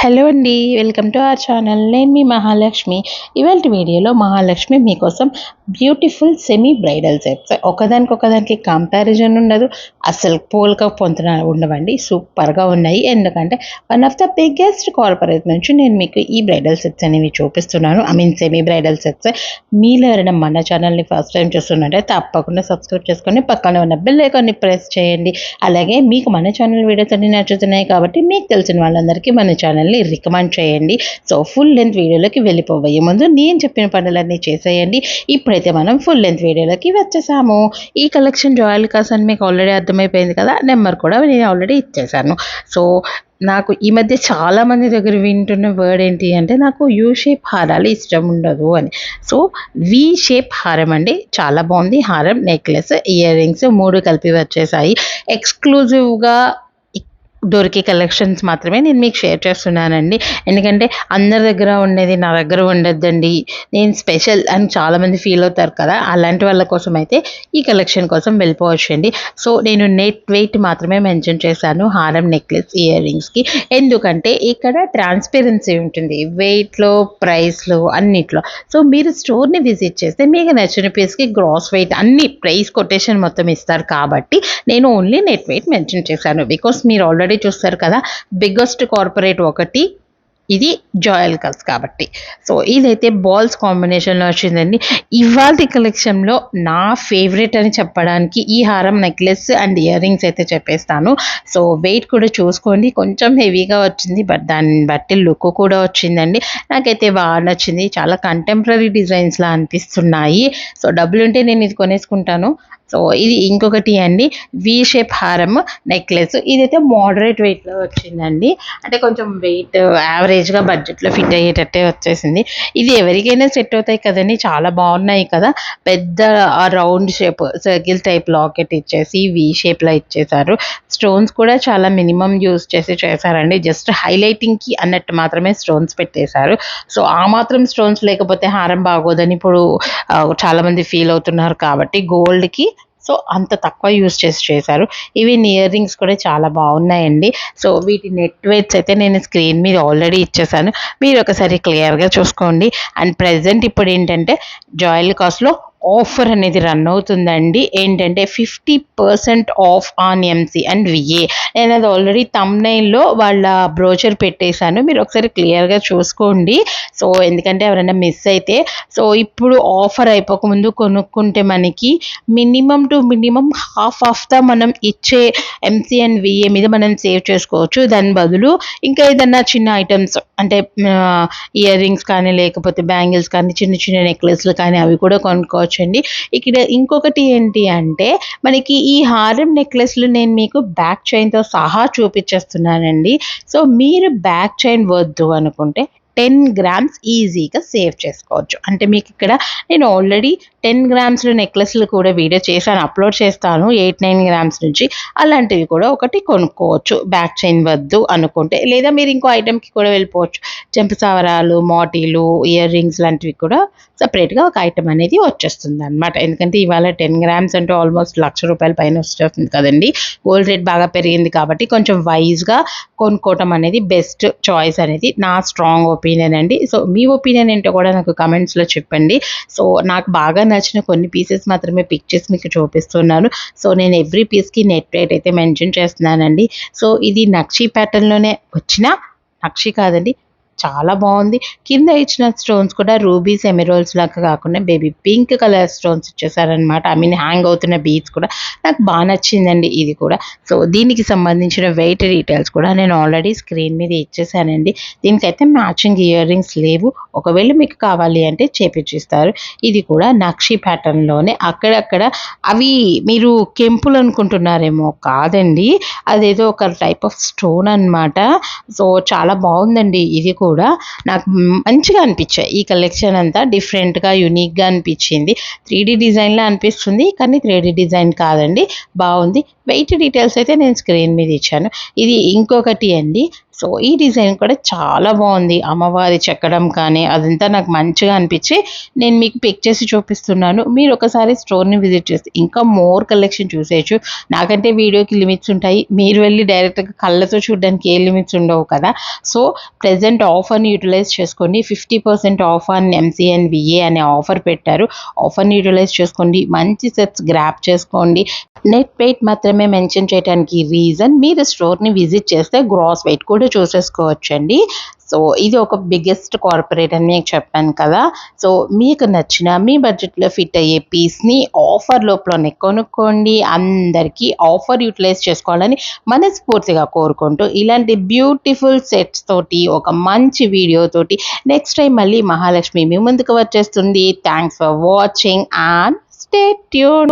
Hello అండి. Welcome to our channel. నేను మీ మహాలక్ష్మి. ఇవాల్టి వీడియోలో మహాలక్ష్మి మీకోసం బ్యూటిఫుల్ సెమీ బ్రైడల్ సెట్స్ ఒకదానికి కంపారిజన్ ఉండదు. అసలు పోలిక పొంతన ఉండవండి. సూపర్గా ఉన్నాయి. ఎందుకంటే one of the biggest corporate నుంచి నేను మీకు ఈ బ్రైడల్ సెట్స్ అనేవి చూపిస్తున్నాను. Semi bridal sets. మీలో ఎవరైనా మన ఛానల్ని ఫస్ట్ టైం చూస్తున్నట్టే తప్పకుండా సబ్స్క్రైబ్ చేసుకొని పక్కన ఉన్న బెల్ ఐకాన్ని ప్రెస్ చేయండి. అలాగే మీకు మన ఛానల్ వీడియోస్ అన్ని నచ్చుతున్నాయి కాబట్టి మీకు తెలిసిన వాళ్ళందరికీ మన ఛానల్ని రికమెండ్ చేయండి. సో ఫుల్ లెంత్ వీడియోలోకి వెళ్ళిపోయే ముందు నేను చెప్పిన పనులన్నీ చేసేయండి. ఇప్పుడైతే మనం ఫుల్ లెంత్ వీడియోలోకి వచ్చేసాము. ఈ కలెక్షన్ జాయల్ కాస్ అని మీకు ఆల్రెడీ అర్థమైపోయింది కదా. నెంబర్ కూడా నేను ఆల్రెడీ ఇచ్చేసాను. సో నాకు ఈ మధ్య చాలామంది దగ్గర వింటున్న వర్డ్ ఏంటి అంటే నాకు యూ షేప్ హారాలు ఇష్టం ఉండదు అని. సో వి షేప్ హారం అండి, చాలా బాగుంది. హారం, నెక్లెస్, ఇయర్ రింగ్స్ 3 కలిపి వచ్చేసాయి. ఎక్స్క్లూజివ్గా దొరికే కలెక్షన్స్ మాత్రమే నేను మీకు షేర్ చేస్తున్నానండి. ఎందుకంటే అందరి దగ్గర ఉండేది నా దగ్గర ఉండద్దండి, నేను స్పెషల్ అని చాలామంది ఫీల్ అవుతారు కదా. అలాంటి వాళ్ళ కోసం అయితే ఈ కలెక్షన్ కోసం వెళ్ళిపోవచ్చండి. సో నేను నెట్ వెయిట్ మాత్రమే మెన్షన్ చేశాను హారం, నెక్లెస్, ఇయర్ రింగ్స్కి. ఎందుకంటే ఇక్కడ ట్రాన్స్పరెన్సీ ఉంటుంది వెయిట్లో, ప్రైస్లో, అన్నిట్లో. సో మీరు స్టోర్ని విజిట్ చేస్తే మీకు నచ్చిన పీస్కి గ్రాస్ వెయిట్ అన్ని ప్రైస్ కొటేషన్ మొత్తం ఇస్తారు. కాబట్టి నేను ఓన్లీ నెట్ వెయిట్ మెన్షన్ చేశాను. బికాస్ మీరు ఆల్రెడీ చూస్తారు కదా, బిగ్గెస్ట్ కార్పొరేట్ ఒకటి ఇది జాయల్ కల్స్ కాబట్టి. సో ఇదైతే బాల్స్ కాంబినేషన్లో వచ్చిందండి. ఇవాళ కలెక్షన్లో నా ఫేవరెట్ అని చెప్పడానికి ఈ హారం, నెక్లెస్ అండ్ ఇయర్ రింగ్స్ అయితే చెప్పేస్తాను. సో వెయిట్ కూడా చూసుకోండి, కొంచెం హెవీగా వచ్చింది, బట్ దాన్ని బట్టి లుక్ కూడా వచ్చిందండి. నాకైతే బాగా నచ్చింది. చాలా కంటెంపరీ డిజైన్స్లా అనిపిస్తున్నాయి. సో డబ్బులుంటే నేను ఇది కొనేసుకుంటాను. సో ఇది ఇంకొకటి అండి, వి షేప్ హారం, నెక్లెస్. ఇదైతే మోడరేట్ వెయిట్లో వచ్చిందండి. అంటే కొంచెం వెయిట్ యావరేజ్గా బడ్జెట్లో ఫిట్ అయ్యేటట్టే వచ్చేసింది. ఇది ఎవరికైనా సెట్ అవుతాయి కదండి, చాలా బాగున్నాయి కదా. పెద్ద round shape circle type locket ఇచ్చేసి వి షేప్లో ఇచ్చేసారు. స్టోన్స్ కూడా చాలా మినిమం యూస్ చేసి చేశారండి. జస్ట్ హైలైటింగ్కి అన్నట్టు మాత్రమే స్టోన్స్ పెట్టేశారు. సో ఆ మాత్రం స్టోన్స్ లేకపోతే హారం బాగోదని ఇప్పుడు చాలామంది ఫీల్ అవుతున్నారు. కాబట్టి గోల్డ్కి సో అంత తక్కువ యూస్ చేసి చేశారు. ఇవి ఇయర్ రింగ్స్ కూడా చాలా బాగున్నాయండి. సో వీటి నెట్ వెయిట్స్ అయితే నేను స్క్రీన్ మీద ఆల్రెడీ ఇచ్చేసాను, మీరు ఒకసారి క్లియర్గా చూసుకోండి. అండ్ ప్రెజెంట్ ఇప్పుడు ఏంటంటే జాయల్ కాస్ట్లో ఆఫర్ అనేది రన్ అవుతుందండి. ఏంటంటే 50% of on MC and VA. నేను అది ఆల్రెడీ థంబ్నెయిల్లో వాళ్ళ బ్రోచర్ పెట్టేశాను, మీరు ఒకసారి క్లియర్గా చూసుకోండి. సో ఎందుకంటే ఎవరైనా మిస్ అయితే, సో ఇప్పుడు ఆఫర్ అయిపోకముందు కొనుక్కుంటే మనకి minimum to minimum half of the మనం ఇచ్చే ఎంసీ అండ్ విఏ మీద మనం సేవ్ చేసుకోవచ్చు. దాని బదులు ఇంకా ఏదన్నా చిన్న ఐటమ్స్ అంటే ఇయర్ రింగ్స్ కానీ, లేకపోతే బ్యాంగిల్స్ కానీ, చిన్న చిన్న నెక్లెస్లు కానీ అవి కూడా కొనుక్కోవచ్చు అండి. ఇక్కడ ఇంకొకటి ఏంటి అంటే మనకి ఈ హారం, నెక్లెస్లు నేను మీకు బ్యాక్ చైన్తో సహా చూపించేస్తున్నానండి. సో మీరు బ్యాక్ చైన్ వద్దు అనుకుంటే 10 గ్రామ్స్ ఈజీగా సేవ్ చేసుకోవచ్చు. అంటే మీకు ఇక్కడ నేను ఆల్రెడీ 10 గ్రామ్స్లో నెక్లెస్లు కూడా వీడియో చేశాను, అప్లోడ్ చేస్తాను 8-9 గ్రామ్స్ నుంచి. అలాంటివి కూడా ఒకటి కొనుక్కోవచ్చు బ్యాక్ చైన్ వద్దు అనుకుంటే. లేదా మీరు ఇంకో ఐటెంకి కూడా వెళ్ళిపోవచ్చు. చెంపసావరాలు, మోటీలు, ఇయర్ రింగ్స్ లాంటివి కూడా సపరేట్గా ఒక ఐటమ్ అనేది వచ్చేస్తుంది అనమాట. ఎందుకంటే ఇవాళ 10 గ్రామ్స్ అంటే ఆల్మోస్ట్ ₹1,00,000 పైన వచ్చేస్తుంది కదండి. గోల్డ్ రేట్ బాగా పెరిగింది కాబట్టి కొంచెం వైజ్గా కొనుక్కోవటం అనేది బెస్ట్ చాయిస్ అనేది నా స్ట్రాంగ్ ఒపీనియన్ అండి. సో మీ ఒపీనియన్ ఏంటో కూడా నాకు కమెంట్స్లో చెప్పండి. సో నాకు బాగా నచ్చిన కొన్ని పీసెస్ మాత్రమే పిక్ చేసి మీకు చూపిస్తున్నాను. సో నేను ఎవ్రీ పీస్కి నెట్ రేట్ అయితే మెన్షన్ చేస్తున్నానండి. సో ఇది నక్షి ప్యాటర్న్లోనే వచ్చిన నక్షి కాదండి, చాలా బాగుంది. కింద ఇచ్చిన స్టోన్స్ కూడా రూబీస్, ఎమెరాల్డ్స్ లాగా కాకుండా బేబీ పింక్ కలర్ స్టోన్స్ ఇచ్చేసారనమాట. హ్యాంగ్ అవుతున్న బీడ్స్ కూడా నాకు బాగా నచ్చిందండి ఇది కూడా. సో దీనికి సంబంధించిన వెయిట్ డీటెయిల్స్ కూడా నేను ఆల్రెడీ స్క్రీన్ మీద ఇచ్చేసానండి. దీనికైతే మ్యాచింగ్ ఇయర్ రింగ్స్ లేవు, ఒకవేళ మీకు కావాలి అంటే చేపించిస్తారు. ఇది కూడా నక్షి ప్యాటర్న్లోనే. అక్కడక్కడ అవి మీరు కెంపులు అనుకుంటున్నారేమో, కాదండి, అదేదో ఒక టైప్ ఆఫ్ స్టోన్ అనమాట. సో చాలా బాగుందండి. ఇది కూడా నాకు మంచిగా అనిపించాయి. ఈ కలెక్షన్ అంతా డిఫరెంట్గా, యూనిక్గా అనిపించింది. 3D డిజైన్లా అనిపిస్తుంది కానీ 3D డిజైన్ కాదండి, బాగుంది. వెయిట్ డీటెయిల్స్ అయితే నేను స్క్రీన్ మీద ఇచ్చాను. ఇది ఇంకొకటి అండి, సో ఈ డిజైన్ కూడా చాలా బాగుంది. అమ్మవారి చెక్కడం కానీ అదంతా నాకు మంచిగా అనిపించి నేను మీకు పిక్ చేసి చూపిస్తున్నాను. మీరు ఒకసారి స్టోర్‌ని విజిట్ చేస్తే ఇంకా మోర్ కలెక్షన్ చూసేయొచ్చు. నాకంటే వీడియోకి లిమిట్స్ ఉంటాయి. మీరు వెళ్లి డైరెక్ట్‌గా కళ్ళతో చూడడానికి ఏ లిమిట్స్ ఉండవు కదా! సో ప్రెజెంట్ ఆఫర్‌ని యుటిలైజ్ చేసుకోండి. 50% ఆఫ్ ఆన్ ఎంసీఎన్ విఏ అనే ఆఫర్ పెట్టారు. ఆఫర్‌ని యుటిలైజ్ చేసుకోండి. మంచి సెట్స్ గ్రాబ్ చేసుకోండి. నెట్ వెయిట్ మాత్రమే మెన్షన్ చేయడానికి రీజన్ మీరు స్టోర్‌ని విజిట్ చేస్తే గ్రాస్ వెయిట్ కూడా చూసేసుకోవచ్చండి. సో ఇది ఒక బిగ్గెస్ట్ కార్పొరేట్ అని మీకు చెప్పాను కదా! సో మీకు నచ్చిన మీ బడ్జెట్‌లో ఫిట్ అయ్యే పీస్‌ని ఆఫర్ లోపలనే కొనుక్కోండి. అందరికీ ఆఫర్ యుటిలైజ్ చేసుకోవాలని మనస్ఫూర్తిగా కోరుకుంటూ ఇలాంటి బ్యూటిఫుల్ సెట్స్ తోటి ఒక మంచి వీడియో తోటి నెక్స్ట్ టైం మళ్ళీ మహాలక్ష్మి మీ ముందుకు వచ్చేస్తుంది. Thanks for watching and stay tuned.